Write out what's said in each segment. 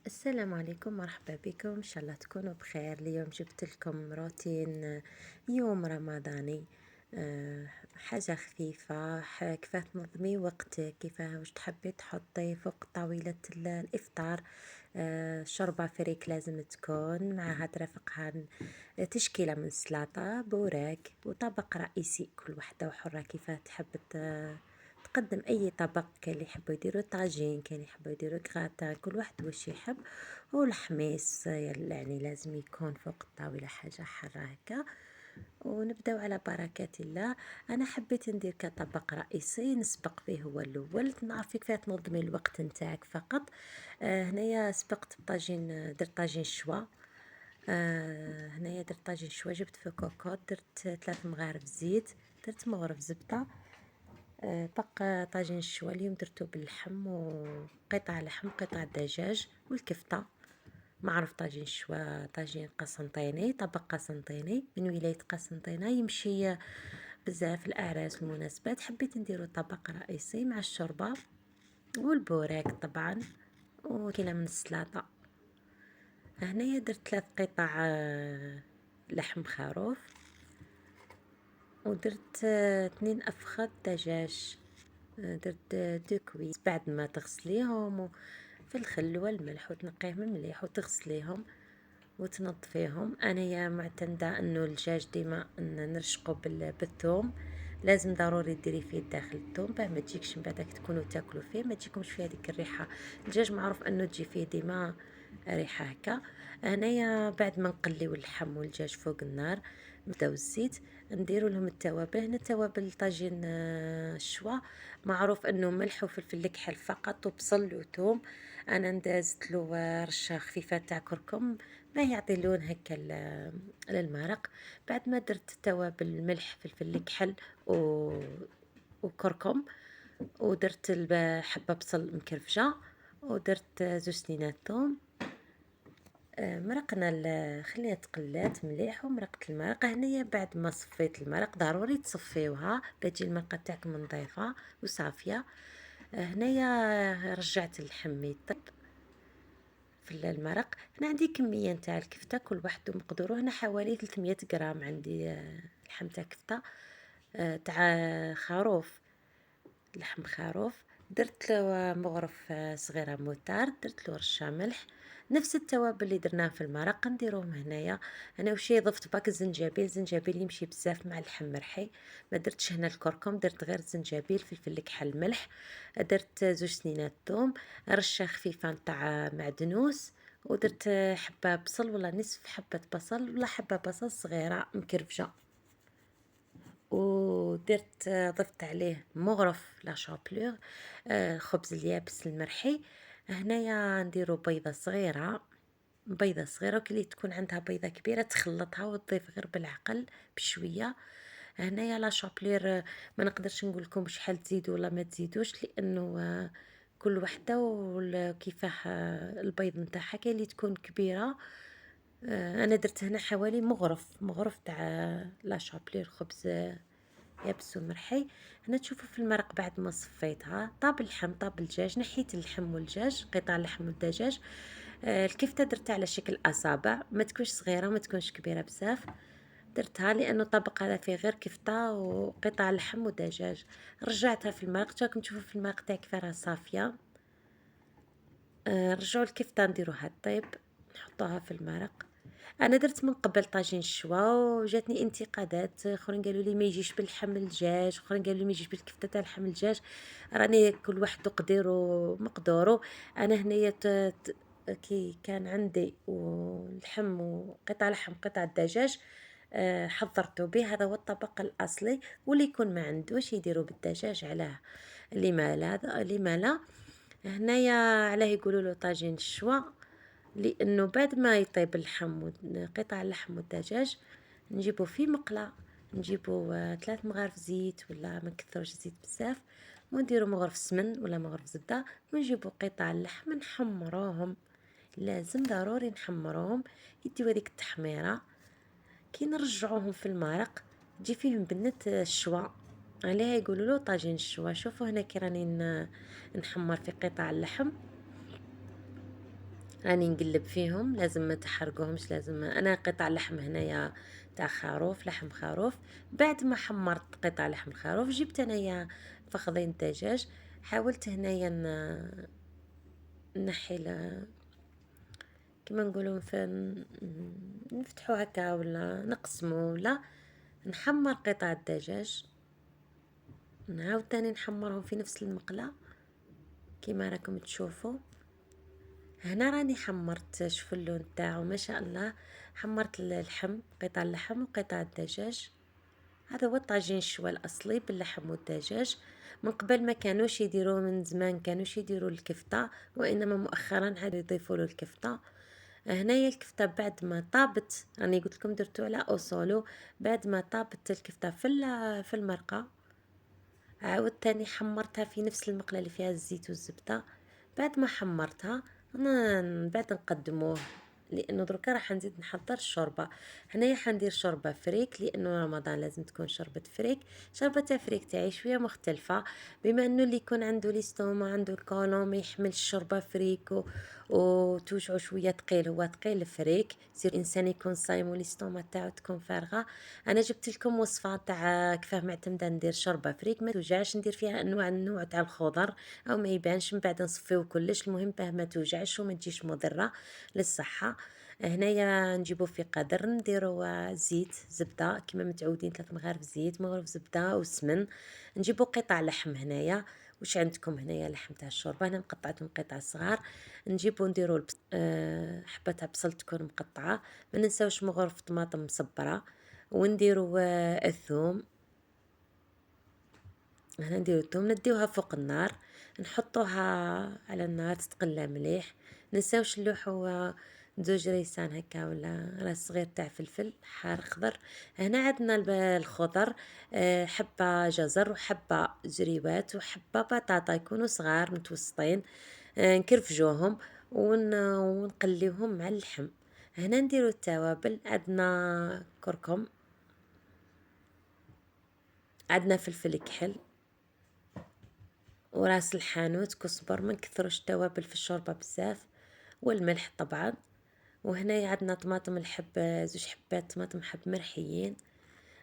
السلام عليكم، مرحبا بكم، إن شاء الله تكونوا بخير. اليوم جبت لكم روتين يوم رمضاني. حاجة خفيفة، كيف تنظمي وقتك، كيف واش تحبي تحطي فوق طاولة الإفطار. شوربة فريك لازم تكون معها ترافقها تشكيلة من سلطة بوراك وطبق رئيسي، كل وحدة وحرة كيف تحب تقدم أي طبق. كاين اللي يحبوا يديروا طاجين، كاين اللي يحبوا يديروا كغاتان، كل واحد واش يحب. والحميص يعني لازم يكون فوق الطاولة حاجة حارة هكا. ونبداو على بركة الله. انا حبيت ندير كطبق رئيسي نسبق فيه هو الاول، نعرفي كيف تنظمي الوقت نتاعك فقط. هنايا سبقت بطاجين، درت طاجين شوا. هنايا درت طاجين شوا، جبت في كوكوط، درت 3 مغارف زيت، درت مغرف زبدة. بقى طاجين الشوا اليوم درتو باللحم وقطع لحم قطع دجاج والكفتة. معروف طاجين الشوا طاجين قسنطيني، طبق قسنطيني من ولاية قسنطينة، يمشي بزاف الأعراس والمناسبات. حبيت نديرو طبق رئيسي مع الشوربة والبوراك طبعا وكيلة من السلطة. هنايا درت 3 قطع لحم خروف، ودرت 2 أفخذ دجاج. درت 2 كويس بعد ما تغسليهم في الخل والملح وتنقيهم مليح وتغسليهم وتنظفيهم. انايا معتمده انه الدجاج ديما نرشقه بالثوم، لازم ضروري ديري فيه داخل الثوم باه ما تجيكش من بعدك تكونوا تاكلوا فيه ما تجيكمش فيه هذيك الريحه. الدجاج معروف انه تجي فيه ديما ريحه هكا. هنايا بعد ما نقليو اللحم والدجاج فوق النار نبداو الزيت، نديروا لهم التوابل. هنا التوابل طاجين الشوا معروف انه ملح وفلفل الكحل فقط وبصل وثوم. انا ندازت له رشه خفيفه تاع كركم ما يعطي لون هكا للمرق. بعد ما درت التوابل الملح فلفل الكحل وكركم، ودرت حبه بصل مكرفجه، ودرت 2 سنينات ثوم. مرقنا خليها تقلات مليح ومرقت المرق. هنايا بعد ما صفيت المرق ضروري تصفيوها تجي المرقه تاعكم نظيفه وصافيه. هنايا رجعت اللحم يطيب في المرق. هنا عندي كميه نتاع الكفته كل واحد ومقدورو، هنا حوالي 300 غرام عندي لحم تاع كفته تاع خروف، لحم خروف. درت له مغرف صغيره موتار، درت له رشه ملح، نفس التوابل اللي درناه في المرق نديروهم هنايا. انا وشي ضفت باك الزنجبيل يمشي بزاف مع اللحم مرحي. ما درتش هنا الكركم، درت غير الزنجبيل فلفل الكحل ملح. درت 2 سنينات ثوم، رشه خفيفه نتاع معدنوس، ودرت حبه بصل ولا نصف حبه بصل ولا حبه بصل صغيره مكرفجه. ودرت ضفت عليه مغرف لا شابلور، خبز اليابس المرحي. هنايا نديرو بيضة صغيرة، بيضة صغيرة، وكلي تكون عندها بيضة كبيرة تخلطها وتضيف غير بالعقل بشوية. هنايا لا شابلير ما نقدرش نقول لكم شحال تزيدوا ولا ما تزيدوش، لانه كل وحده وكيفاه البيض نتاعها. كاين اللي تكون كبيره. انا درت هنا حوالي مغرف تاع لا شابلير خبز يابس ومرحي. هنا تشوفوا في المرق بعد ما صفيتها طاب اللحم طاب الدجاج، نحيت اللحم والدجاج قطع اللحم والدجاج. الكفتة درتها على شكل أصابع، ما تكونش صغيرة ما تكونش كبيرة بزاف. درتها لأنه الطبق هذا فيه غير كفتة وقطع لحم ودجاج. رجعتها في المرق، راكم تشوفوا في المرق تاعي كيف راها صافية. رجعوا الكفتة نديروها طيب، نحطوها في المرق. انا درت من قبل طاجين الشوا وجاتني انتقادات، اخرين قالوا لي ما يجيش باللحم الدجاج، اخرين قالوا لي ما يجيش بالكفته تاع اللحم الدجاج. راني كل واحد وقديرو مقدورو. انا هنايا كي كان عندي واللحم وقطع لحم قطع الدجاج حضرته به، هذا هو الطبق الاصلي. واللي يكون ما عندوش يديروا بالدجاج، علاه لما لا لما لا. هنايا علاه يقولوا له طاجين الشوا، لانه بعد ما يطيب اللحم قطع اللحم والدجاج نجيبو في مقله، نجيبو 3 مغارف زيت ولا ما نكثروش زيت بزاف، ونديرو مغرف سمن ولا مغرف زبده، ونجيبو قطع اللحم نحمروهم. لازم ضروري نحمروهم يديو هذيك التحميره. كي نرجعوهم في المرق تجي فيهم بنة الشوا، عليها يقولوا له طاجين الشوا. شوفوا هنا كي راني نحمر في قطع اللحم، راني نقلب فيهم، لازم ما تحرقوهمش، لازم انا قطع لحم هنايا تاع خروف، لحم خروف. بعد ما حمرت قطع لحم الخروف جبت انايا فخذين دجاج، حاولت هنايا نحي كما نقولوا نفتحو هكا ولا نقسمو ولا نحمر قطع الدجاج، نعاود تاني نحمرهم في نفس المقلة كما راكم تشوفوا. هنا راني حمرت، شوفوا اللون تاعو ما شاء الله. حمرت اللحم، قطع اللحم وقطع الدجاج. هذا هو الطاجين الشوا الاصلي باللحم والدجاج. من قبل ما كانوش يديروا، من زمان كانوش يديروا الكفته، وانما مؤخرا عاد يضيفوا له الكفته. هنايا الكفته بعد ما طابت، راني قلت لكم درتو على اصولو، بعد ما طابت الكفته في المرقه عاودت تاني حمرتها في نفس المقله اللي فيها الزيت والزبده. بعد ما حمرتها بعد نقدموه، لانه دركا راح نزيد نحضر الشوربه. هنايا حندير شوربه فريك، لانه رمضان لازم تكون شوربه فريك. شوربه تاع فريك تاعي شويه مختلفه، بما انه اللي يكون عنده ليستوما عنده الكولون ما يحملش شوربه فريك وتوجعو شويه ثقيل، هو ثقيل الفريك، سير الانسان يكون صايم وليستوما تاعو تكون فارغه. انا جبت لكم وصفه تاع كيفاه معتمده ندير شوربه فريك ما توجعش، ندير فيها النوع تاع الخضر او ما يبانش، من بعد نصفيو كلش، المهم باه ما توجعش وما تجيش مضره للصحه. هنايا نجيبو في قدر نديرو زيت زبده كما متعودين، 3 مغارف زيت، مغرف زبده وسمن. نجيبو قطع لحم هنايا، واش عندكم هنايا لحم تاع الشوربه، انا مقطعتهم قطع صغار. نجيبو نديرو حبه تاع بصل تكون مقطعه، ما ننساوش مغرف طماطم مصبره، ونديرو الثوم. هنا نديرو الثوم نديوها فوق النار، نحطوها على النار تتقلى مليح. ننساوش نلوحو زوج ريسان هكا ولا راس صغير تاع فلفل حار خضر. هنا عندنا الخضر، حبة جزر وحبة زريوات وحبة بطاطا يكونوا صغار متوسطين. نكرفجوهم ونقليوهم مع اللحم. هنا نديرو التوابل، عندنا كركم، عندنا فلفل كحل وراس الحانوت، كزبر، ما نكثروش التوابل في الشوربه بزاف، والملح طبعا. وهنا عندنا طماطم الحب، زوج حبات طماطم حب مرحيين،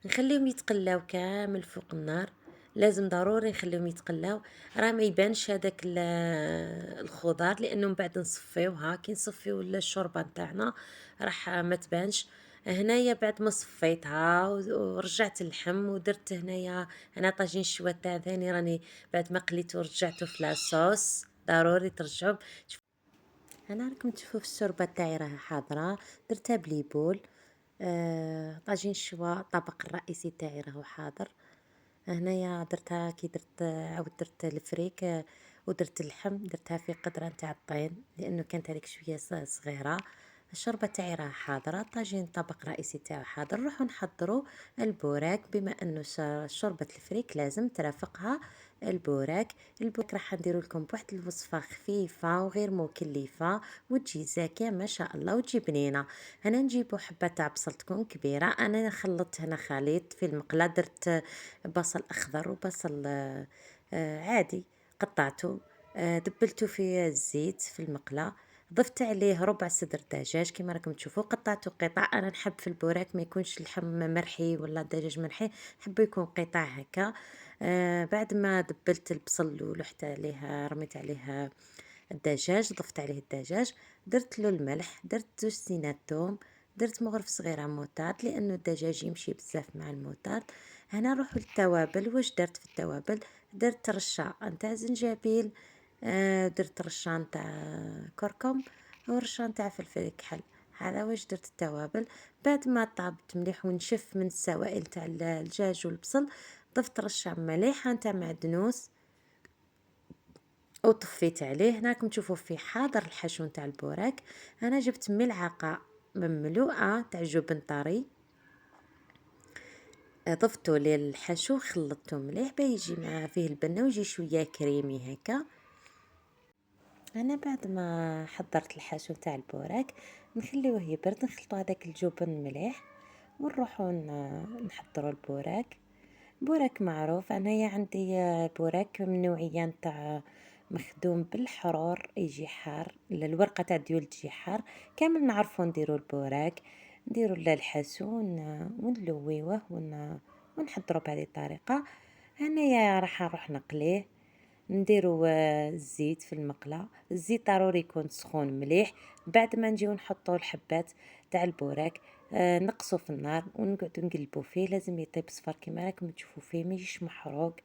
نخليهم يتقلاو كامل فوق النار، لازم ضروري نخليهم يتقلاو، راه ما يبانش هذاك الخضار، لانه من بعد نصفيوها كي نصفيو الشوربه نتاعنا راح ما تبانش. هنايا بعد ما صفيتها ورجعت اللحم ودرت هنايا انا طاجين الشوا تاع ثاني، راني بعد ما قليته ورجعته في لاصوص، ضروري ترجعوا. انا راكم تشوفوا في الشوربه تاعي راها حاضره، درتها بليبول. طاجين الشوا الطبق الرئيسي تاعي راهو حاضر. هنايا درتها كي درت عاود درت الفريك، ودرت اللحم درتها في قدرة نتاع الطين، لانه كانت هذيك شويه صغيره. الشوربه تاعي راها حاضره، الطاجين الطبق الرئيسي تاعو حاضر. نروحو نحضروا البوراك، بما انه شوربه الفريك لازم ترافقها البوراك. البوراك راح نديرو لكم بواحد الوصفه خفيفه وغير مكلفه وتجي زاكيه ما شاء الله وتجي بنينه. هنا نجيبو حبه تاع بصل تكون كبيره، انا خلطت هنا خليط في المقله، درت بصل اخضر وبصل عادي قطعته، دبلته في الزيت في المقله، ضفت عليه ربع صدر دجاج كما راكم تشوفوا، قطعته قطع. انا نحب في البوراك ما يكونش اللحم مرحي ولا الدجاج مرحي، نحب يكون قطع هكا. بعد ما دبلت البصل ولحت عليه رميت عليه الدجاج، ضفت عليه الدجاج، درت له الملح، درت 2 سينات توم، درت مغرف صغيره موطاد لانه الدجاج يمشي بزاف مع الموطاد. هنا نروحو للتوابل، واش درت في التوابل؟ درت رشه نتاع زنجبيل، درت رشه نتاع كركم ورشه نتاع فلفل كحل. هذا واش درت التوابل. بعد ما طابت مليح ونشف من السوائل تاع الدجاج والبصل، ضفت رشه مليحه نتاع معدنوس وطفيت عليه. هنا راكم تشوفوا فيه حاضر الحشو نتاع البوراك. انا جبت ملعقه مملوءه تاع جبن طري، ضفته للحشو خلطته مليح باه يجي مع فيه البنه ويجي شويه كريمي هكا. انا بعد ما حضرت الحشو تاع البوراك نخليوه يبرد، نخلطو هذاك الجبن مليح ونروحو نحضروا البوراك. بوراك معروف، انايا عندي بوراك من نوعيه نتاع مخدوم بالحرور يجي حار، الورقة تاع الديول تجي حار، كامل نعرفو نديرو البوراك، نديرو الحاسو ونلويوه ونحضرو بهذه الطريقة. هنايا راح نروح نقليه، نديرو الزيت في المقلة، الزيت ضروري يكون سخون مليح. بعد ما نجيو نحطو الحبات تاع البوراك، نقصو في النار ونقعدو نقلبو فيه، لازم يطيب صفر كيما راكم تشوفو فيه، ما يجيش محروق،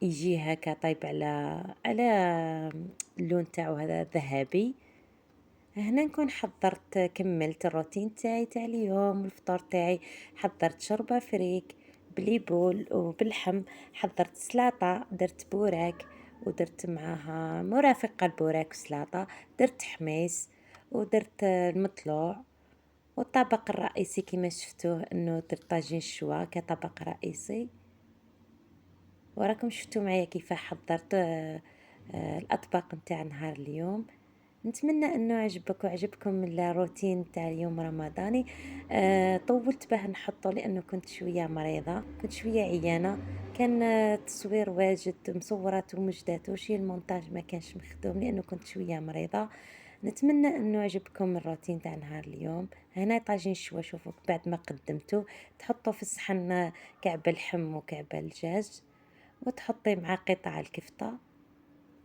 يجي هكا طايب على اللون تاعو هذا ذهبي. هنا نكون حضرت كملت الروتين تاعي تاع اليوم، الفطور تاعي حضرت شوربة فريك بليبول وباللحم، حضرت سلاطة، درت بوراك ودرت معاها مرافقة البوراك والسلاطة، درت حميس ودرت المطلوع. والطبق الرئيسي كما شفتوه انه درت طاجين الشوا كطبق رئيسي. وراكم شفتوا معايا كيف حضرت الاطباق نتاع نهار اليوم. نتمنى انه عجبك وعجبكم الروتين تاع اليوم رمضاني. طولت به نحطه لانه كنت شويه مريضه، كنت شويه عيانه، كان التصوير واجد مصورات ومجدات وشي المونتاج ما كانش مخدوم لانه كنت شويه مريضه. نتمنى انه عجبكم الروتين تاع نهار اليوم. هنا طاجين شوا، شوفوا بعد ما قدمته تحطوا في الصحن كعب اللحم وكعب الدجاج، وتحطي مع قطع الكفتة،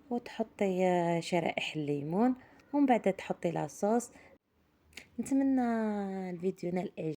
وتحطي شرائح الليمون، ومن بعد تحطي لاصوص. نتمنى الفيديو نال